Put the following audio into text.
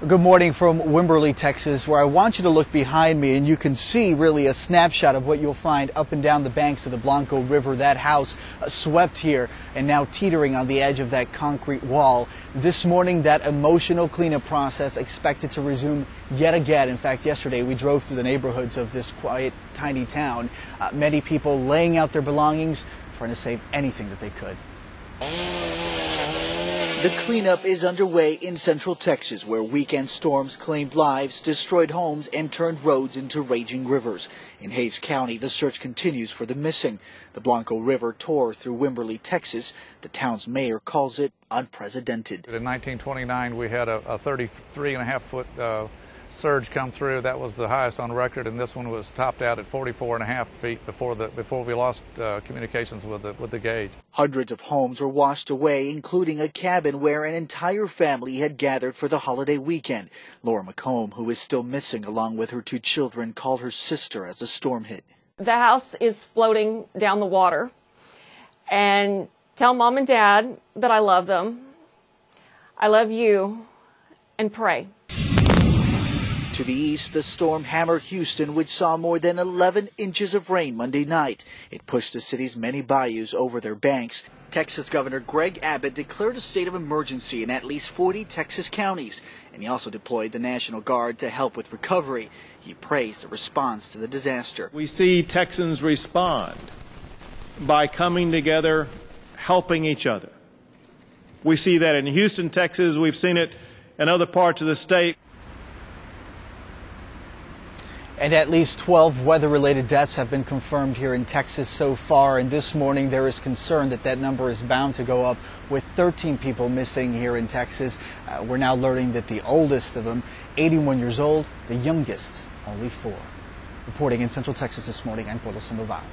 Good morning from Wimberley, Texas, where I want you to look behind me and you can see really a snapshot of what you'll find up and down the banks of the Blanco River. That house swept here and now teetering on the edge of that concrete wall. This morning, that emotional cleanup process expected to resume yet again. In fact, yesterday we drove through the neighborhoods of this quiet, tiny town. Many people laying out their belongings, trying to save anything that they could. The cleanup is underway in central Texas, where weekend storms claimed lives, destroyed homes, and turned roads into raging rivers. In Hays County, the search continues for the missing. The Blanco River tore through Wimberley, Texas. The town's mayor calls it unprecedented. In 1929, we had a 33.5-foot surge come through. That was the highest on record, and this one was topped out at 44.5 feet before we lost communications with the gauge. Hundreds of homes were washed away, including a cabin where an entire family had gathered for the holiday weekend. Laura McComb, who is still missing along with her two children, called her sister as the storm hit. The house is floating down the water, and tell Mom and Dad that I love them. I love you, and pray. To the east, the storm hammered Houston, which saw more than 11 inches of rain Monday night. It pushed the city's many bayous over their banks. Texas Governor Greg Abbott declared a state of emergency in at least 40 Texas counties, and he also deployed the National Guard to help with recovery. He praised the response to the disaster. We see Texans respond by coming together, helping each other. We see that in Houston, Texas. We've seen it in other parts of the state. And at least 12 weather-related deaths have been confirmed here in Texas so far. And this morning, there is concern that that number is bound to go up, with 13 people missing here in Texas. We're now learning that the oldest of them, 81 years old, the youngest, only 4. Reporting in Central Texas this morning, I'm Polo Sandoval.